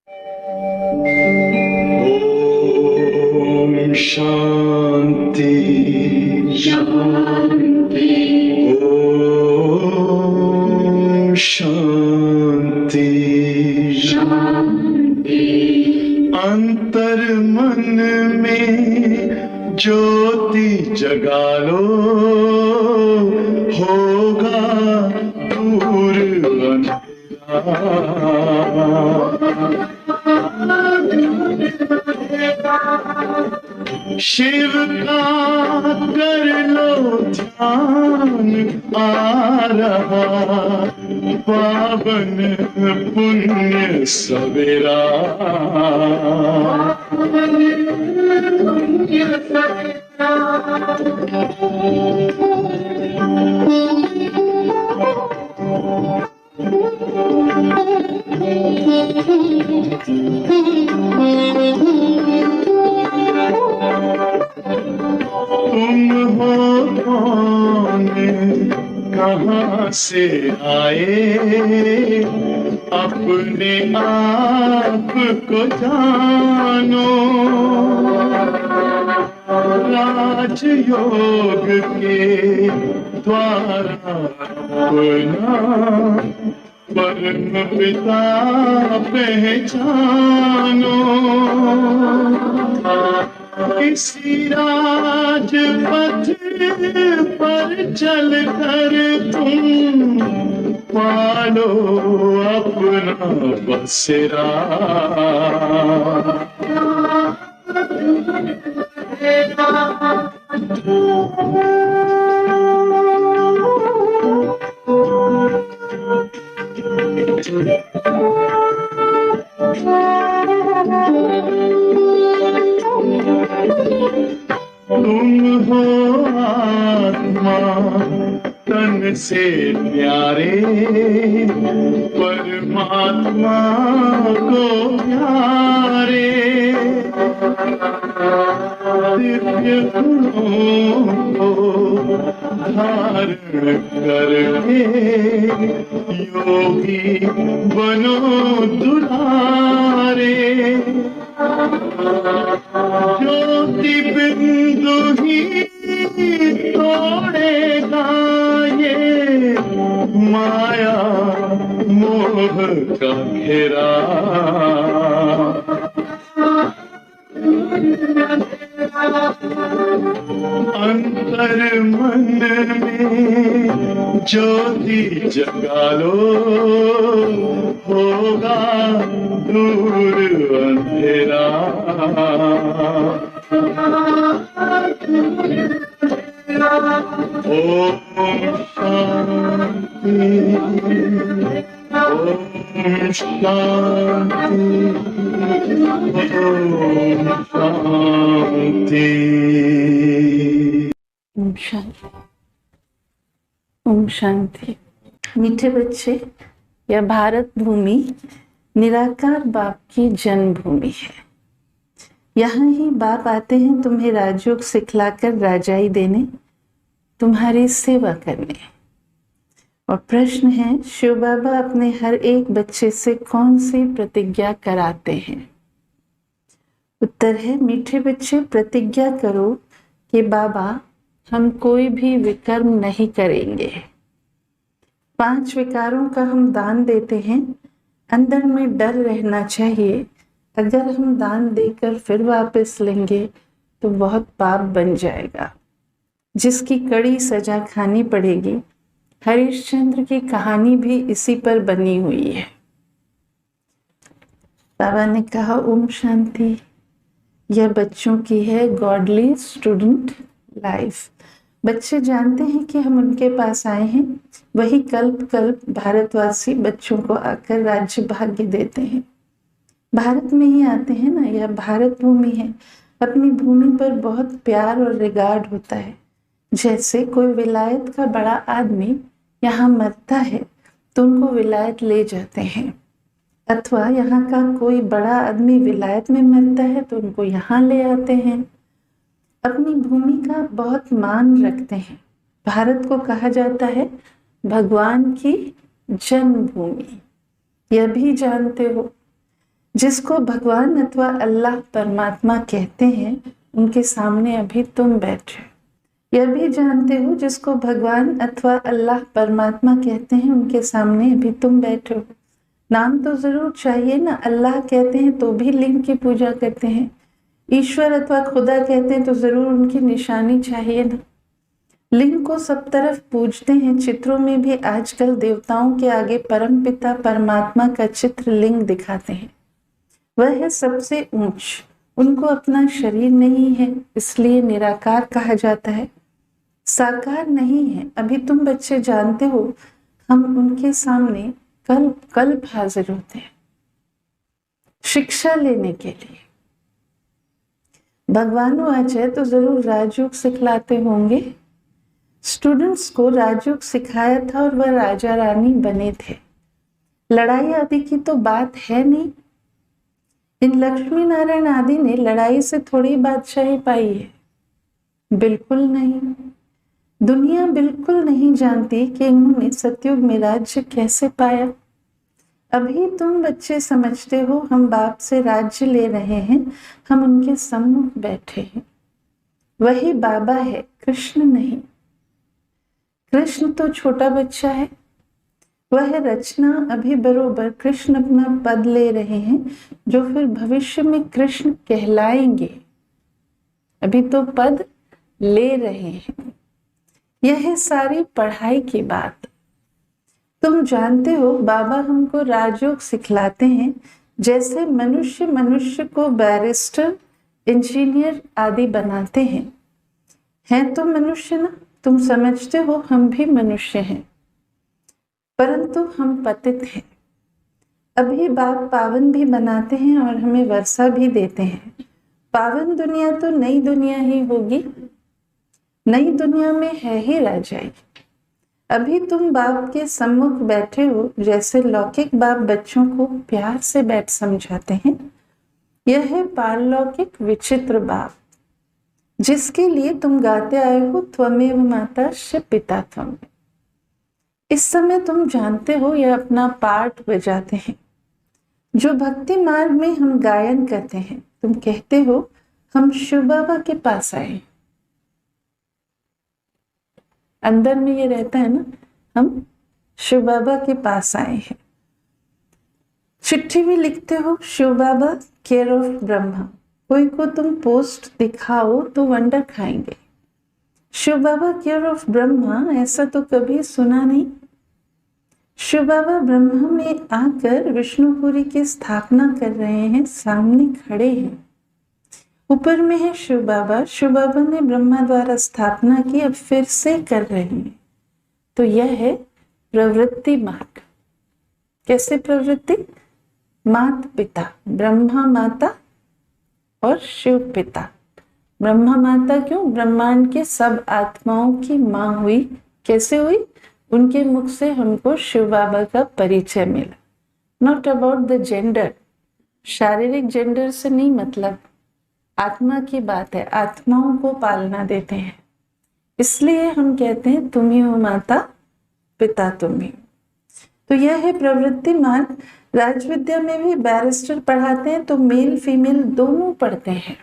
ओम शांति शांति। ओम शांति शांति। अंतर मन में ज्योति जगा लो, होगा दूर अंधेरा। शिव का कर लो ध्यान, आ रहा पावन पुण्य सवेरा। तुम हो कौन, कहाँ से आए, अपने आप को जानो। राजयोग के द्वारा अपना परम पिता पहचानो। इसी राजपथ पर चल कर तुम पालो अपना बसेरा। तुम हो आत्मा तन से प्यारे, परमात्मा को प्यारे। दिव्य गुणों को धारण करके योगी बनो दुलारे। ज्योति बिंदु ही तोड़ेगा ये माया मोह का घेरा। अंतर मन में ज्योति जगा लो, होगा दूर अंधेरा। ओम शांति, ओम शांति, ओम शांति। ओम शांति। ओम शांति। मीठे बच्चे, यह भारत भूमि निराकार बाप की जन्मभूमि है। यहाँ ही बाप आते हैं तुम्हें राजयोग सिखलाकर राजाई देने, तुम्हारी सेवा करने। और प्रश्न है, शिव बाबा अपने हर एक बच्चे से कौन सी प्रतिज्ञा कराते हैं? उत्तर है, मीठे बच्चे, प्रतिज्ञा करो कि बाबा हम कोई भी विकर्म नहीं करेंगे। 5 विकारों का हम दान देते हैं। अंदर में डर रहना चाहिए, अगर हम दान देकर फिर वापस लेंगे तो बहुत पाप बन जाएगा, जिसकी कड़ी सजा खानी पड़ेगी। हरिश्चंद्र की कहानी भी इसी पर बनी हुई है। बाबा ने कहा, ओम शांति। यह बच्चों की है गॉडली स्टूडेंट लाइफ। बच्चे जानते हैं कि हम उनके पास आए हैं, वही कल्प कल्प भारतवासी बच्चों को आकर राज्य भाग्य देते हैं। भारत में ही आते हैं ना, यह भारत भूमि है। अपनी भूमि पर बहुत प्यार और रिगार्ड होता है। जैसे कोई विलायत का बड़ा आदमी यहाँ मरता है तो उनको विलायत ले जाते हैं, अथवा यहाँ का कोई बड़ा आदमी विलायत में मरता है तो उनको यहाँ ले आते हैं। अपनी भूमि का बहुत मान रखते हैं। भारत को कहा जाता है भगवान की जन्मभूमि। यह भी जानते हो जिसको भगवान अथवा अल्लाह परमात्मा कहते हैं, उनके सामने अभी तुम बैठे। यह भी जानते हो जिसको भगवान अथवा अल्लाह परमात्मा कहते हैं, उनके सामने अभी तुम बैठे हो। नाम तो जरूर चाहिए ना। अल्लाह कहते हैं तो भी लिंग की पूजा करते हैं, ईश्वर अथवा खुदा कहते हैं तो जरूर उनकी निशानी चाहिए ना। लिंग को सब तरफ पूजते हैं, चित्रों में भी आजकल देवताओं के आगे परमपिता परमात्मा का चित्र लिंग दिखाते हैं। वह है सबसे ऊंच, उनको अपना शरीर नहीं है, इसलिए निराकार कहा जाता है, साकार नहीं है। अभी तुम बच्चे जानते हो, हम उनके सामने कल्प कल्प हाजिर होते हैं शिक्षा लेने के लिए। भगवान आज है तो जरूर राजयोग सिखलाते होंगे। स्टूडेंट्स को राजयोग सिखाया था और वह राजा रानी बने थे। लड़ाई आदि की तो बात है नहीं। इन लक्ष्मी नारायण आदि ने लड़ाई से थोड़ी बादशाही पाई है, बिल्कुल नहीं। दुनिया बिल्कुल नहीं जानती कि इन्होंने सतयुग में राज्य कैसे पाया। अभी तुम बच्चे समझते हो हम बाप से राज्य ले रहे हैं, हम उनके सम्मुख बैठे हैं। वही बाबा है, कृष्ण नहीं। कृष्ण तो छोटा बच्चा है, वह रचना अभी बरोबर कृष्ण अपना पद ले रहे हैं, जो फिर भविष्य में कृष्ण कहलाएंगे। अभी तो पद ले रहे हैं। यह है सारी पढ़ाई की बात। तुम जानते हो बाबा हमको राजयोग सिखलाते हैं, जैसे मनुष्य मनुष्य को बैरिस्टर इंजीनियर आदि बनाते हैं तो मनुष्य ना। तुम समझते हो हम भी मनुष्य हैं, परंतु हम पतित हैं। अभी बाप पावन भी बनाते हैं और हमें वर्षा भी देते हैं। पावन दुनिया तो नई दुनिया ही होगी, नई दुनिया में है ही राजाई। अभी तुम बाप के सम्मुख बैठे हो, जैसे लौकिक बाप बच्चों को प्यार से बैठ समझाते हैं, यह है पारलौकिक विचित्र बाप, जिसके लिए तुम गाते आए हो त्वमेव माता श पिता त्वम। इस समय तुम जानते हो यह अपना पाठ बजाते हैं। जो भक्ति मार्ग में हम गायन करते हैं, तुम कहते हो हम शिव बाबा के पास आए। अंदर में ये रहता है ना, हम शिव बाबा के पास आए हैं। चिट्ठी भी लिखते हो शिव बाबा केयर ऑफ ब्रह्मा। कोई को तुम पोस्ट दिखाओ तो वंडर खाएंगे। शिव बाबा केयर ऑफ ब्रह्मा, ऐसा तो कभी सुना नहीं। शिव बाबा ब्रह्मा में आकर विष्णुपुरी की स्थापना कर रहे हैं, सामने खड़े हैं। ऊपर में है शिव बाबा। शिव बाबा ने ब्रह्मा द्वारा स्थापना की, अब फिर से कर रहे हैं। तो यह है प्रवृत्ति मार्ग। कैसे प्रवृत्ति? माता पिता, ब्रह्मा माता और शिव पिता। ब्रह्मा माता क्यों? ब्रह्मांड के सब आत्माओं की माँ हुई। कैसे हुई? उनके मुख से हमको शिव बाबा का परिचय मिला। नॉट अबाउट द जेंडर, शारीरिक जेंडर से नहीं मतलब, आत्मा की बात है। आत्माओं को पालना देते हैं, इसलिए हम कहते हैं तुम ही हो माता, पिता तुम ही। तो यह है प्रवृत्ति मार्ग। राजविद्या में भी बैरिस्टर पढ़ाते हैं तो मेल फीमेल दोनों पढ़ते हैं।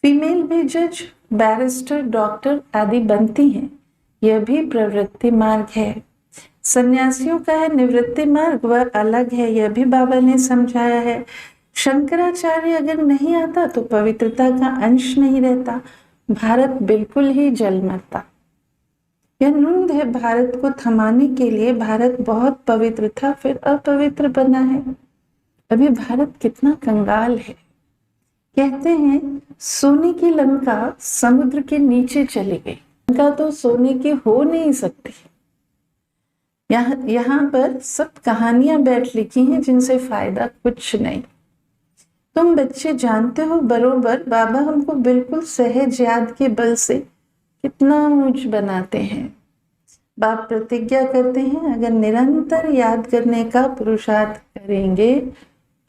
फीमेल भी जज, बैरिस्टर, डॉक्टर आदि बनती हैं। यह भी प्रवृत्ति मार्ग है। सन्यासियों का है निवृत्ति मार्ग, वह अलग है, यह भी बाबा ने समझाया है। शंकराचार्य अगर नहीं आता तो पवित्रता का अंश नहीं रहता, भारत बिल्कुल ही जल मरता। यह नूंद है भारत को थमाने के लिए। भारत बहुत पवित्र था, फिर अपवित्र बना है। अभी भारत कितना कंगाल है। कहते हैं सोने की लंका समुद्र के नीचे चली गई। लंका तो सोने की हो नहीं सकती। यहाँ पर सब कहानियां बैठ लिखी हैं जिनसे फायदा कुछ नहीं। तुम बच्चे जानते हो बरोबर बाबा हमको बिल्कुल सहज याद के बल से कितना ऊंच बनाते हैं। बाप प्रतिज्ञा करते हैं अगर निरंतर याद करने का पुरुषार्थ करेंगे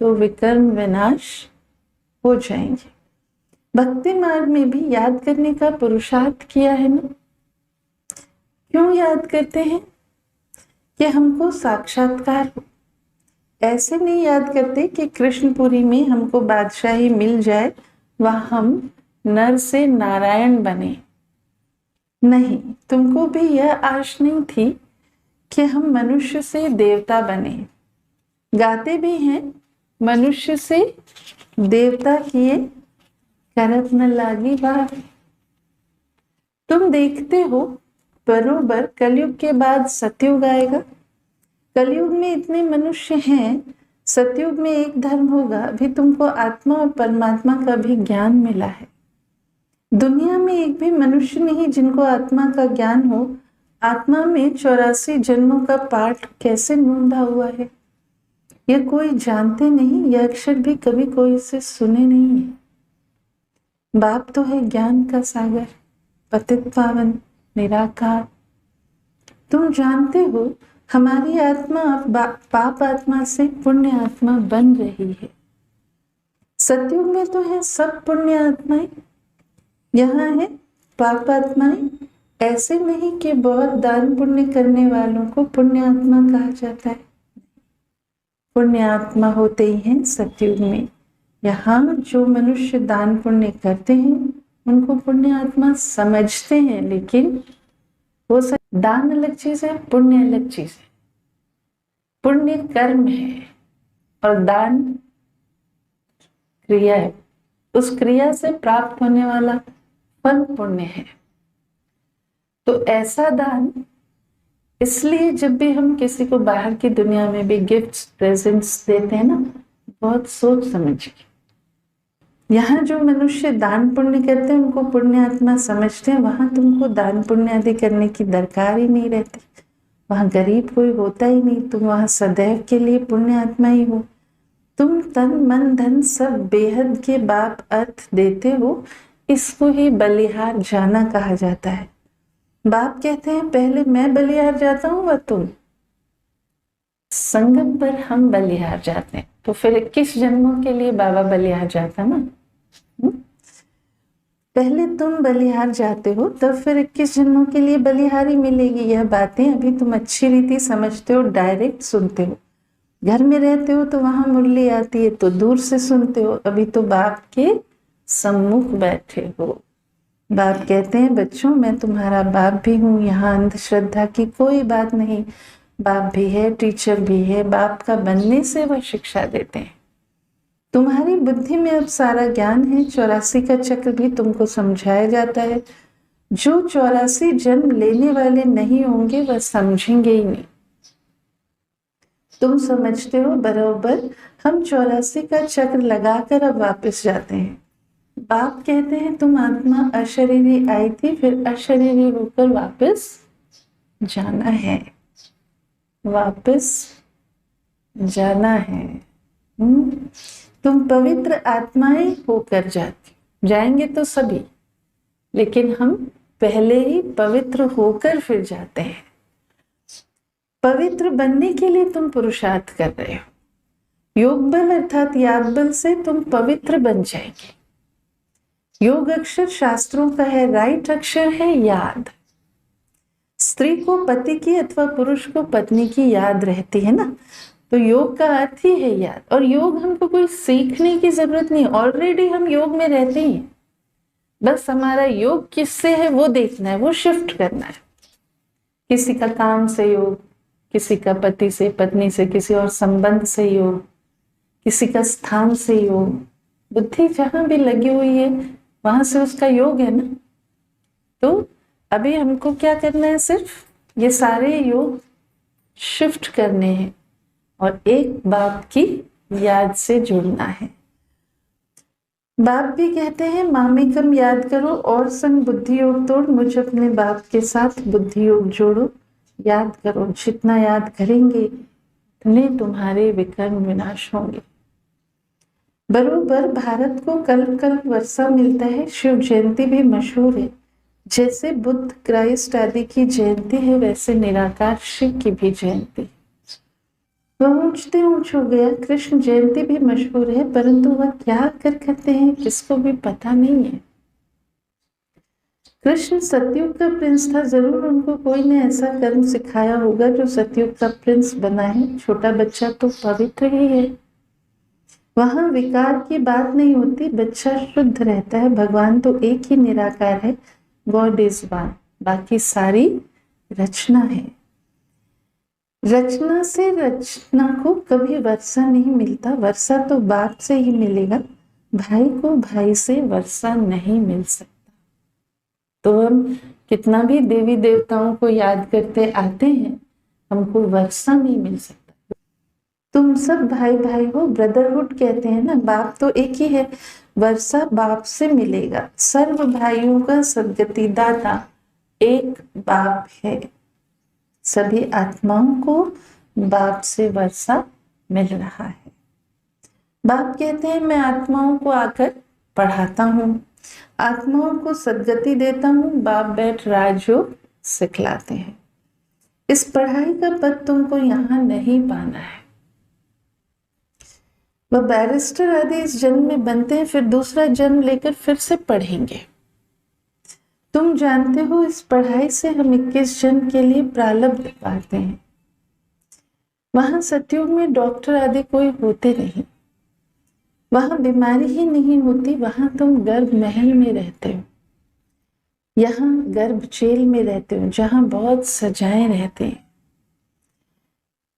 तो विकर्म विनाश हो जाएंगे। भक्ति मार्ग में भी याद करने का पुरुषार्थ किया है ना। क्यों याद करते हैं? कि हमको साक्षात्कार हो। ऐसे नहीं याद करते कि कृष्णपुरी में हमको बादशाही मिल जाए, वह हम नर से नारायण बने। नहीं, तुमको भी यह आश नहीं थी कि हम मनुष्य से देवता बने। गाते भी हैं, मनुष्य से देवता किए करत न लागी बात। तुम देखते हो बरोबर कलयुग के बाद सतयुग आएगा। कलयुग में इतने मनुष्य हैं, सतयुग में एक धर्म होगा। अभी तुमको आत्मा और परमात्मा का भी ज्ञान मिला है। दुनिया में एक भी मनुष्य नहीं जिनको आत्मा का ज्ञान हो। आत्मा में 84 जन्मों का पाठ कैसे नूंदा हुआ है, यह कोई जानते नहीं। यह अक्षर भी कभी कोई से सुने नहीं है। बाप तो है ज्ञान का सागर, पतित पावन निराकार। तुम जानते हो हमारी आत्मा अब पाप आत्मा से पुण्य आत्मा बन रही है। सतयुग में तो है सब पुण्य आत्माएं, यहाँ है पाप आत्माएं। ऐसे नहीं कि बहुत दान पुण्य करने वालों को पुण्य आत्मा कहा जाता है। पुण्य आत्मा होते ही हैं सतयुग में। यहाँ जो मनुष्य दान पुण्य करते हैं उनको पुण्य आत्मा समझते हैं, लेकिन वो सब दान अलग चीज है, पुण्य अलग चीज है। पुण्य कर्म है और दान क्रिया है। उस क्रिया से प्राप्त होने वाला फल पुण्य है। तो ऐसा दान, इसलिए जब भी हम किसी को बाहर की दुनिया में भी गिफ्ट्स प्रेजेंट्स देते हैं ना, बहुत सोच समझ के। यहाँ जो मनुष्य दान पुण्य करते हैं उनको पुण्य आत्मा समझते हैं। वहां तुमको दान पुण्य आदि करने की दरकार ही नहीं रहती। वहां गरीब कोई होता ही नहीं। तुम वहां सदैव के लिए पुण्य आत्मा ही हो। तुम तन मन धन सब बेहद के बाप अर्थ देते हो। इसको ही बलिहार जाना कहा जाता है। बाप कहते हैं पहले मैं बलिहार जाता हूं व तुम। संगम पर हम बलिहार जाते हैं, तो फिर 21 जन्मों के लिए बाबा बलिहार जाता ना। पहले तुम बलिहार जाते हो, तब फिर 21 जन्मों के लिए बलिहारी मिलेगी। यह बातें अभी तुम अच्छी रीति समझते हो, डायरेक्ट सुनते हो। घर में रहते हो तो वहां मुरली आती है तो दूर से सुनते हो। अभी तो बाप के सम्मुख बैठे हो। बाप कहते हैं बच्चों मैं तुम्हारा बाप भी हूँ। यहाँ अंधश्रद्धा की कोई बात नहीं। बाप भी है, टीचर भी है। बाप का बनने से वह शिक्षा देते हैं। तुम्हारी बुद्धि में अब सारा ज्ञान है। 84 का चक्र भी तुमको समझाया जाता है। जो 84 जन्म लेने वाले नहीं होंगे वह समझेंगे ही नहीं। तुम समझते हो बराबर हम 84 का चक्र लगाकर अब वापस जाते हैं। बाप कहते हैं तुम आत्मा अशरीरी आई थी, फिर अशरीरी होकर वापस जाना है। वापस जाना है। तुम पवित्र आत्माएं होकर जाएंगे तो सभी, लेकिन हम पहले ही पवित्र होकर फिर जाते हैं। पवित्र बनने के लिए तुम पुरुषार्थ कर रहे हो। योग बल अर्थात याद बल से तुम पवित्र बन जाएंगे। योग अक्षर शास्त्रों का है, राइट अक्षर है याद। स्त्री को पति की अथवा पुरुष को पत्नी की याद रहती है ना, तो योग का अर्थ ही है याद। और योग हमको कोई सीखने की जरूरत नहीं, ऑलरेडी हम योग में रहते ही हैं। बस हमारा योग किससे है वो देखना है, वो शिफ्ट करना है। किसी का काम से योग, किसी का पति से, पत्नी से, किसी और संबंध से योग, किसी का स्थान से योग। बुद्धि जहां भी लगी हुई है वहां से उसका योग है ना। तो अभी हमको क्या करना है, सिर्फ ये सारे योग शिफ्ट करने हैं और एक बाप की याद से जुड़ना है। बाप भी कहते हैं मामिकम याद करो और संग बुद्धि योग तोड़। मुझे अपने बाप के साथ बुद्धि योग जोड़ो। याद करो, जितना याद करेंगे उतने तुम्हारे विकर्म विनाश होंगे। बरोबर भारत को कल्प कल्प वर्षा मिलता है। शिव जयंती भी मशहूर है। जैसे बुद्ध, क्राइस्ट आदि की जयंती है, वैसे निराकार शिव की भी जयंती। वह ऊंचते ऊंच हो गया। कृष्ण जयंती भी मशहूर है, परंतु वह क्या कर करते हैं किसको भी पता नहीं है। कृष्ण सतयुग का प्रिंस था, जरूर उनको कोई ने ऐसा कर्म सिखाया होगा जो सतयुग का प्रिंस बना है। छोटा बच्चा तो पवित्र ही है, वहां विकार की बात नहीं होती, बच्चा शुद्ध रहता है। भगवान तो एक ही निराकार है, गॉड इज वन, बाकी सारी रचना है। रचना से रचना को कभी वर्षा नहीं मिलता, वर्षा तो बाप से ही मिलेगा, भाई को भाई से वर्षा नहीं मिल सकता। तो हम कितना भी देवी देवताओं को याद करते आते हैं, हमको वर्षा नहीं मिल सकता। तुम सब भाई भाई हो, ब्रदरहुड कहते हैं ना, बाप तो एक ही है, वर्षा बाप से मिलेगा। सर्व भाइयों का सद्गति दाता एक बाप है, सभी आत्माओं को बाप से वर्षा मिल रहा है। बाप कहते हैं मैं आत्माओं को आकर पढ़ाता हूँ, आत्माओं को सद्गति देता हूँ। बाप बैठ राजयोग सिखलाते हैं। इस पढ़ाई का पद तुमको यहाँ नहीं पाना है। वह बैरिस्टर आदि इस जन्म में बनते हैं, फिर दूसरा जन्म लेकर फिर से पढ़ेंगे। तुम जानते हो इस पढ़ाई से हम 21 जन्म के लिए प्रारब्ध पाते हैं। वहां सतयुग में डॉक्टर आदि कोई होते नहीं, वहां बीमारी ही नहीं होती, वहां तुम गर्भ महल में रहते हो, यहाँ गर्भ जेल में रहते हो जहां बहुत सजाएं रहते हैं।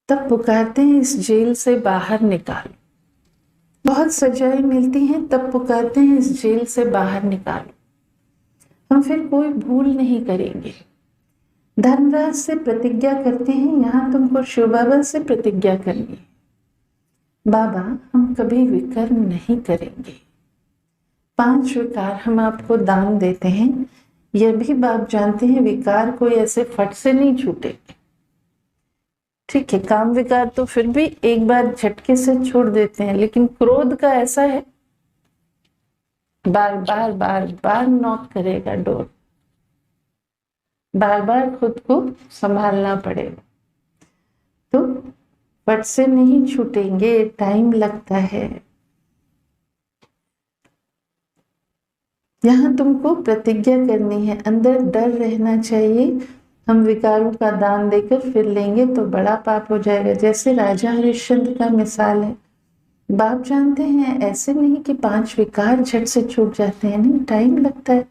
तब पुकारते हैं इस जेल से बाहर निकालो, बहुत सजाएं मिलती हैं, तब पुकारते हैं इस जेल से बाहर निकालो। हम फिर कोई भूल नहीं करेंगे। धर्मराज से प्रतिज्ञा करते हैं, यहाँ तुमको शिव बाबा से प्रतिज्ञा करनी है, बाबा हम कभी विकर्म नहीं करेंगे। 5 विकार हम आपको दान देते हैं, यह भी बाप जानते हैं विकार कोई ऐसे फट से नहीं छूटे। ठीक है, काम विकार तो फिर भी एक बार झटके से छोड़ देते हैं, लेकिन क्रोध का ऐसा है बार बार बार बार नॉक करेगा डोर, बार बार खुद को संभालना पड़ेगा। तो फट से नहीं छूटेंगे, टाइम लगता है। यहाँ तुमको प्रतिज्ञा करनी है, अंदर डर रहना चाहिए। हम विकारों का दान देकर फिर लेंगे तो बड़ा पाप हो जाएगा। जैसे राजा हरिश्चंद्र का मिसाल है, बाप जानते हैं ऐसे नहीं कि 5 विकार झट से छूट जाते हैं, नहीं, टाइम लगता है।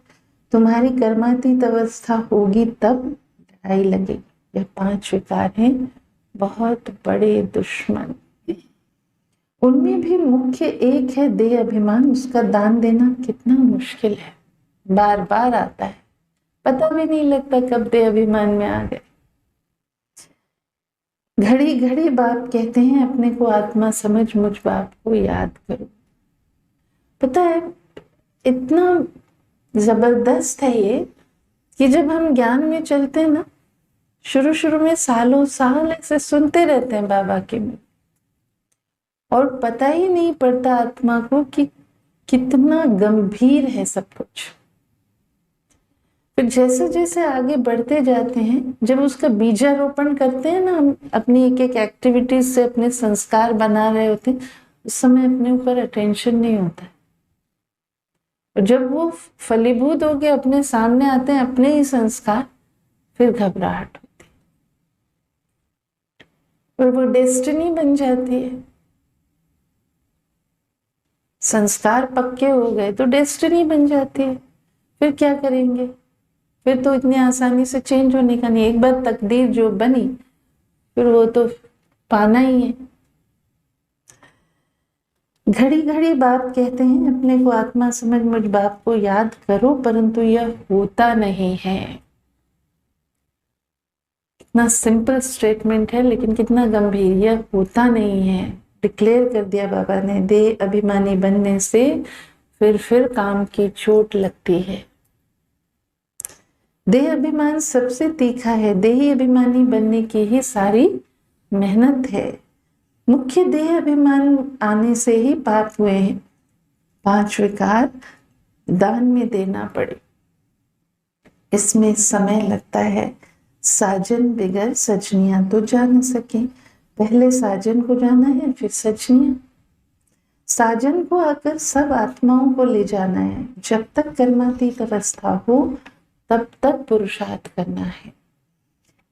तुम्हारी कर्मातीत अवस्था होगी तब लड़ाई लगेगी। यह 5 विकार हैं, बहुत बड़े दुश्मन। उनमें भी मुख्य एक है देह अभिमान, उसका दान देना कितना मुश्किल है, बार बार आता है, पता भी नहीं लगता कब देह अभिमान में आ गए। घड़ी घड़ी बाप कहते हैं अपने को आत्मा समझ, मुझ बाप को याद करो। पता है इतना जबरदस्त है ये कि जब हम ज्ञान में चलते हैं ना, शुरू शुरू में सालों साल ऐसे सुनते रहते हैं बाबा के मुंह, और पता ही नहीं पड़ता आत्मा को कि कितना गंभीर है सब कुछ। फिर जैसे जैसे आगे बढ़ते जाते हैं, जब उसका बीजारोपण करते हैं ना, हम अपनी एक एक एक्टिविटीज से अपने संस्कार बना रहे होते हैं, उस समय अपने ऊपर अटेंशन नहीं होता है। और जब वो फलीभूत होके अपने सामने आते हैं अपने ही संस्कार, फिर घबराहट होती है और वो डेस्टिनी बन जाती है। संस्कार पक्के हो गए तो डेस्टिनी बन जाती है। फिर क्या करेंगे? फिर तो इतनी आसानी से चेंज होने का नहीं। एक बार तकदीर जो बनी फिर वो तो पाना ही है। घड़ी घड़ी बाप कहते हैं अपने को आत्मा समझ, मुझ बाप को याद करो, परंतु यह होता नहीं है। कितना सिंपल स्टेटमेंट है लेकिन कितना गंभीर। यह होता नहीं है, डिक्लेयर कर दिया बाबा ने। देह अभिमानी बनने से फिर काम की चोट लगती है। देह अभिमान सबसे तीखा है, देही अभिमानी बनने की ही सारी मेहनत है। मुख्य देह अभिमान आने से ही पाप हुए हैं। 5 विकार दान में देना पड़े, इसमें समय लगता है। साजन बिगर सजनियां तो जा न सके। पहले साजन को जाना है, फिर सजनियां। साजन को आकर सब आत्माओं को ले जाना है। जब तक कर्मातीत अवस्था हो तब तक पुरुषार्थ करना है।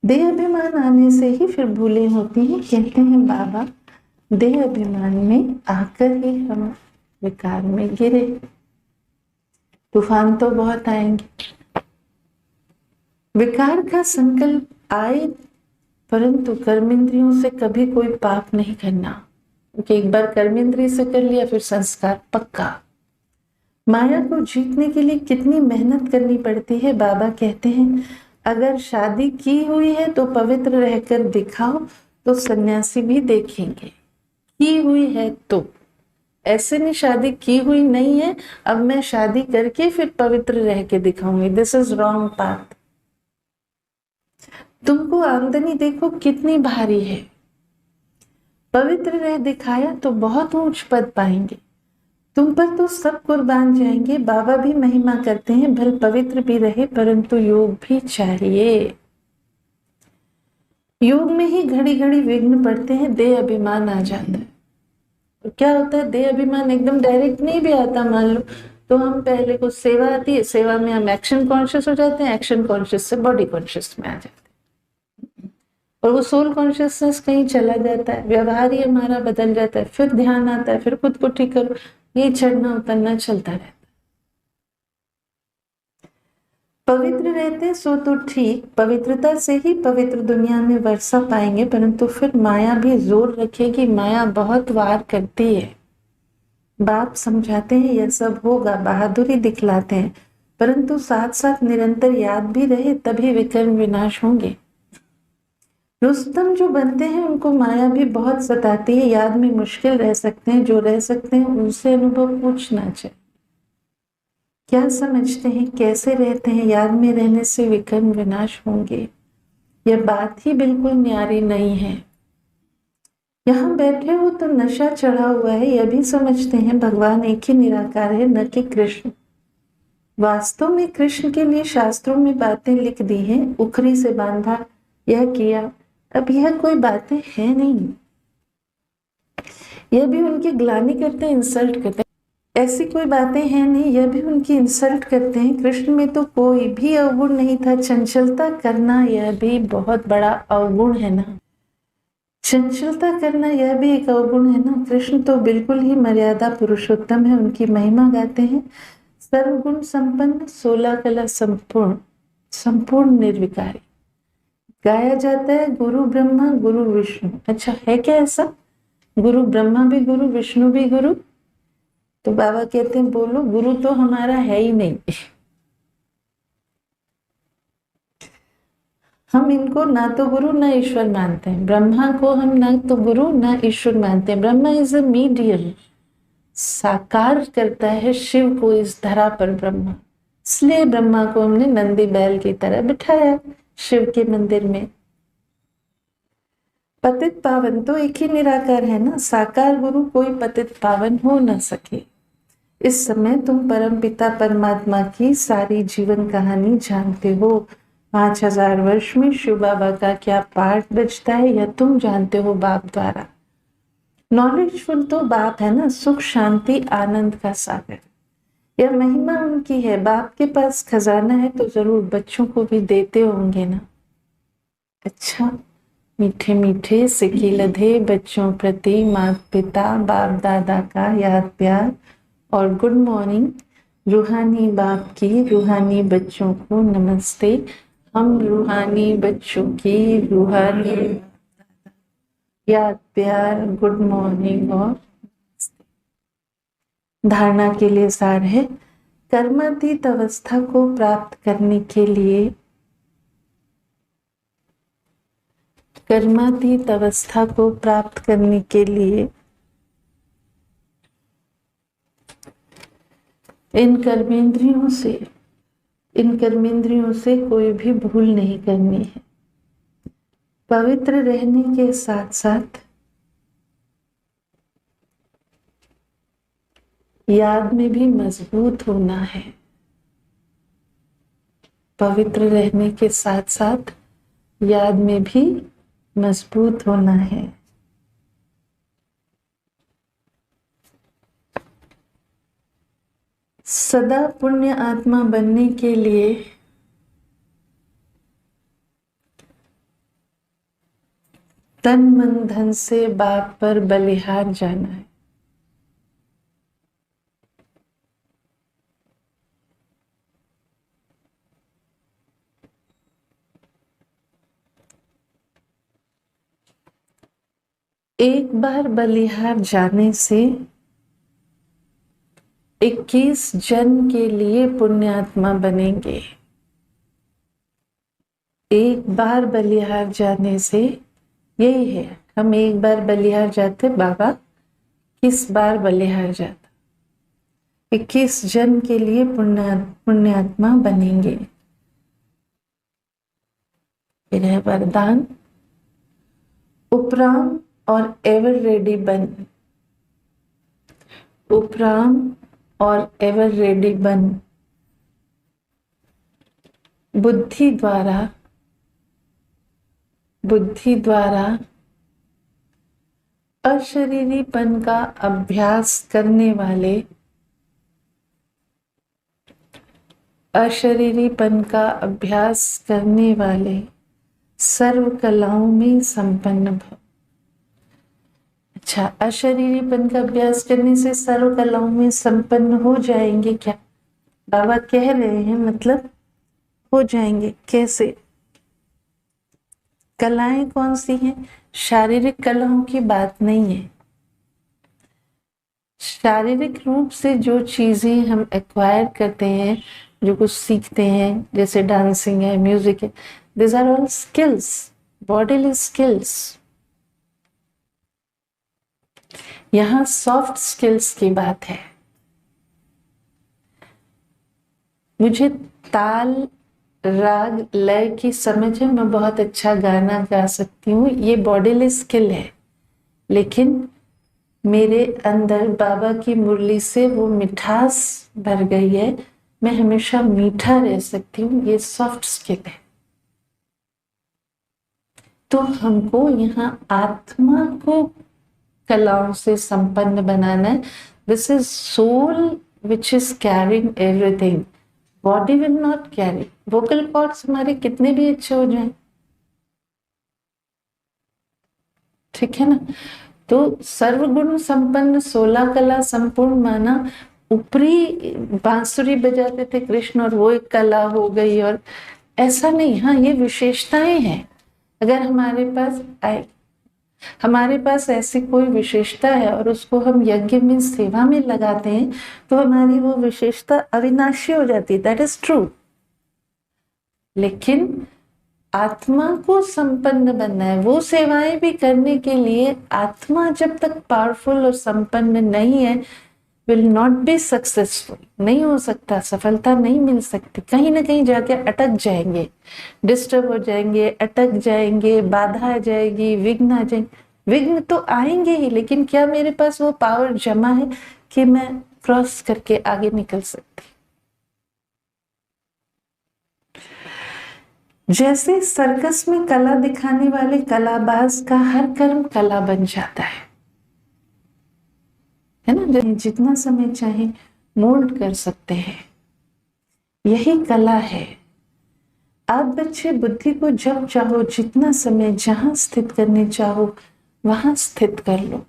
देह अभिमान आने से ही फिर भूलें होती हैं। कहते हैं बाबा, देह अभिमान में आकर ही हम विकार में गिरे। तूफान तो बहुत आएंगे, विकार का संकल्प आए, परंतु कर्मेंद्रियों से कभी कोई पाप नहीं करना, क्योंकि एक बार कर्मेंद्रिय से कर लिया फिर संस्कार पक्का। माया को जीतने के लिए कितनी मेहनत करनी पड़ती है। बाबा कहते हैं अगर शादी की हुई है तो पवित्र रहकर दिखाओ, तो सन्यासी भी देखेंगे। की हुई है तो, ऐसे नहीं शादी की हुई नहीं है अब मैं शादी करके फिर पवित्र रह के दिखाऊंगी। This is wrong path. तुमको आमदनी देखो कितनी भारी है, पवित्र रह दिखाया तो बहुत ऊंच पद पाएंगे। तुम पर तो सब कुर्बान जाएंगे। बाबा भी महिमा करते हैं भले पवित्र भी रहे परंतु योग भी चाहिए। योग में ही घड़ी घड़ी विघ्न पड़ते हैं, देह अभिमान आ जाता है। तो क्या होता है, देह अभिमान एकदम डायरेक्ट नहीं भी आता। मान लो तो हम पहले को सेवा आती है, सेवा में हम एक्शन कॉन्शियस हो जाते हैं, एक्शन कॉन्शियस से बॉडी कॉन्शियस में आ जाते हैं, और वो सोल कॉन्शियसनेस कहीं चला जाता है, व्यवहार ही हमारा बदल जाता है, फिर ध्यान आता है, फिर खुद को ठीक करो, ये चढ़ना उतरना चलता रहता है। पवित्र रहते सो तो ठीक, पवित्रता से ही पवित्र दुनिया में वर्षा पाएंगे, परंतु फिर माया भी जोर रखेगी। माया बहुत वार करती है। बाप समझाते हैं यह सब होगा, बहादुरी दिखलाते हैं, परंतु साथ साथ निरंतर याद भी रहे तभी विकर्म विनाश होंगे। रुस्तम जो बनते हैं उनको माया भी बहुत सताती है। याद में मुश्किल रह सकते हैं, जो रह सकते हैं उनसे अनुभव पूछना चाहिए। क्या समझते हैं, कैसे रहते हैं, याद में रहने से विकर्म विनाश होंगे। यह बात ही बिल्कुल न्यारी नहीं है। यहाँ बैठे हो तो नशा चढ़ा हुआ है, यह भी समझते हैं भगवान एक ही निराकार है, न कि कृष्ण। वास्तव में कृष्ण के लिए शास्त्रों में बातें लिख दी हैं, उखरी से बांधा, यह किया। अब यह कोई बातें हैं नहीं, यह भी उनकी ग्लानि करते हैं, इंसल्ट करते हैं। ऐसी कोई बातें हैं नहीं, यह भी उनकी इंसल्ट करते हैं। कृष्ण में तो कोई भी अवगुण नहीं था। चंचलता करना यह भी बहुत बड़ा अवगुण है ना, चंचलता करना यह भी एक अवगुण है ना। कृष्ण तो बिल्कुल ही मर्यादा पुरुषोत्तम है, उनकी महिमा गाते हैं। सर्वगुण संपन्न, 16 कला संपूर्ण, संपूर्ण निर्विकारी। गाया जाता है गुरु ब्रह्मा गुरु विष्णु। अच्छा है क्या ऐसा, गुरु ब्रह्मा भी गुरु विष्णु भी गुरु? तो बाबा कहते हैं बोलो, गुरु तो हमारा है ही नहीं। हम इनको ना तो गुरु ना ईश्वर मानते हैं। ब्रह्मा को हम ना तो गुरु ना ईश्वर मानते हैं। ब्रह्मा इज अ मीडियम, साकार करता है शिव को इस धरा पर ब्रह्मा। इसलिए ब्रह्मा को हमने नंदी बैल की तरह बिठाया शिव के मंदिर में। पतित पावन तो एक ही निराकार है ना, साकार गुरु कोई पतित पावन हो ना सके। इस समय तुम परम पिता परमात्मा की सारी जीवन कहानी जानते हो। 5000 वर्ष में शिव बाबा का क्या पाठ बजता है यह तुम जानते हो बाप द्वारा। नॉलेजफुल तो बाप है ना, सुख शांति आनंद का सागर। यह महिमा उनकी है। बाप के पास खजाना है तो जरूर बच्चों को भी देते होंगे ना। अच्छा, मीठे मीठे सिक्के लधे बच्चों प्रति माता पिता बाप दादा का याद प्यार और गुड मॉर्निंग। रूहानी बाप की रूहानी बच्चों को नमस्ते। हम रूहानी बच्चों की रूहानी याद प्यार गुड मॉर्निंग और धारणा के लिए सार है। कर्मातीत अवस्था को प्राप्त करने के लिए, कर्मातीत अवस्था को प्राप्त करने के लिए इन कर्मेंद्रियों से कोई भी भूल नहीं करनी है। पवित्र रहने के साथ साथ याद में भी मजबूत होना है। पवित्र रहने के साथ साथ याद में भी मजबूत होना है। सदा पुण्य आत्मा बनने के लिए तन मन धन से बाप पर बलिहार जाना है। एक बार बलिहार जाने से 21 जन्म के लिए पुण्यात्मा बनेंगे। एक बार बलिहार जाने से यही है, हम एक बार बलिहार जाते, बाबा किस बार बलिहार जाता, 21 जन्म के लिए पुण्यात्मा बनेंगे। फिर है वरदान, उपराम और एवर रेडी बन, उपराम और एवर रेडी बन, बुद्धि द्वारा अशरीरीपन का अभ्यास करने वाले, अशरीरीपन का अभ्यास करने वाले सर्व कलाओं में संपन्न भव। अच्छा, अशरीरीपन का अभ्यास करने से सर्व कलाओं में संपन्न हो जाएंगे क्या? बाबा कह रहे हैं मतलब हो जाएंगे। कैसे? कलाएं कौन सी हैं? शारीरिक कलाओं की बात नहीं है। शारीरिक रूप से जो चीजें हम एक्वायर करते हैं, जो कुछ सीखते हैं, जैसे डांसिंग है, म्यूजिक है, this are all skills, bodily skills. यहां सॉफ्ट स्किल्स की बात है। मुझे ताल, राग, लय की समझ है, मैं बहुत अच्छा गाना गा सकती हूँ, ये बॉडीली स्किल है। लेकिन मेरे अंदर बाबा की मुरली से वो मिठास भर गई है, मैं हमेशा मीठा रह सकती हूँ, ये सॉफ्ट स्किल है। तो हमको यहाँ आत्मा को कलाओं से संपन्न बनाना है। This is soul which is carrying everything, body will not carry. Vocal cords हमारे कितने भी अच्छे हो जाएं, ठीक है ना। तो सर्वगुण संपन्न 16 कला संपूर्ण माना। ऊपरी बांसुरी बजाते थे कृष्ण और वो एक कला हो गई, और ऐसा नहीं। हाँ, ये विशेषताएं हैं। अगर हमारे पास ऐसी कोई विशेषता है और उसको हम यज्ञ में, सेवा में लगाते हैं, तो हमारी वो विशेषता अविनाशी हो जाती है। That is true. लेकिन आत्मा को संपन्न बनना है, वो सेवाएं भी करने के लिए आत्मा जब तक पावरफुल और संपन्न नहीं है, विल नॉट बी सक्सेसफुल। नहीं हो सकता, सफलता नहीं मिल सकती। कहीं ना कहीं जाके अटक जाएंगे, डिस्टर्ब हो जाएंगे, अटक जाएंगे, बाधा आ जाएगी, विघ्न आ जाएंगे। विघ्न तो आएंगे ही, लेकिन क्या मेरे पास वो पावर जमा है कि मैं क्रॉस करके आगे निकल सकती? जैसे सर्कस में कला दिखाने वाले कलाबाज का हर कर्म कला बन जाता है ना। जितना समय चाहे मोल्ड कर सकते हैं, यही कला है। आप बच्चे बुद्धि को जब चाहो, जितना समय, जहां स्थित करने चाहो वहां स्थित कर लो।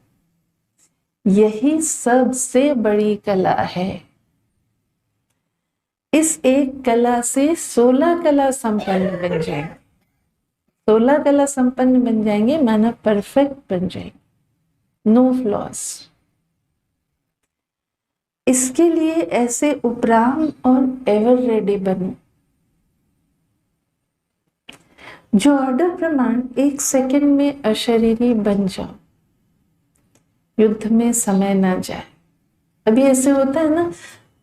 यही सबसे बड़ी कला है। इस एक कला से 16 कला संपन्न बन जाएंगे। 16 कला संपन्न बन जाएंगे माना परफेक्ट बन जाएंगे, नो फ्लॉस। इसके लिए ऐसे उपराम और एवर रेडी बनो, जो ऑर्डर प्रमाण 1 सेकंड में अशरीरी बन जाओ, युद्ध में समय ना जाए। अभी ऐसे होता है ना,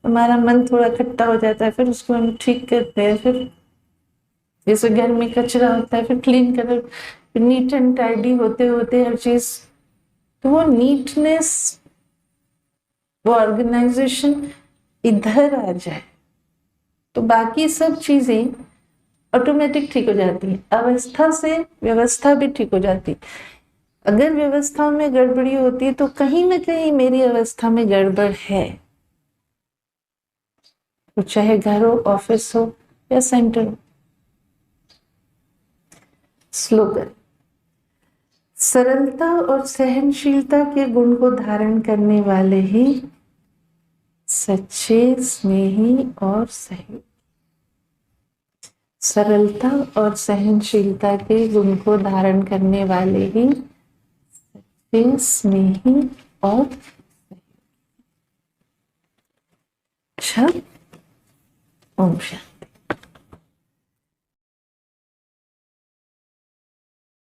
हमारा मन थोड़ा खट्टा हो जाता है, फिर उसको हम ठीक करते हैं, फिर जैसे घर में कचरा होता है, फिर क्लीन करो, फिर नीट एंड टाइडी होते होते हर चीज, तो वो नीटनेस, वो ऑर्गेनाइजेशन इधर आ जाए तो बाकी सब चीजें ऑटोमेटिक ठीक हो जाती है। अवस्था से व्यवस्था भी ठीक हो जाती। अगर व्यवस्था में गड़बड़ी होती है तो कहीं ना कहीं मेरी अवस्था में गड़बड़ है, तो चाहे घर हो, ऑफिस हो या सेंटर हो। स्लोगन, सरलता और सहनशीलता के गुण को धारण करने वाले ही सच्चे, स्नेही और सहयोगी। सरलता और सहनशीलता के गुण को धारण करने वाले ही सच्चे, स्नेही और सहयोगी। ओम शांति।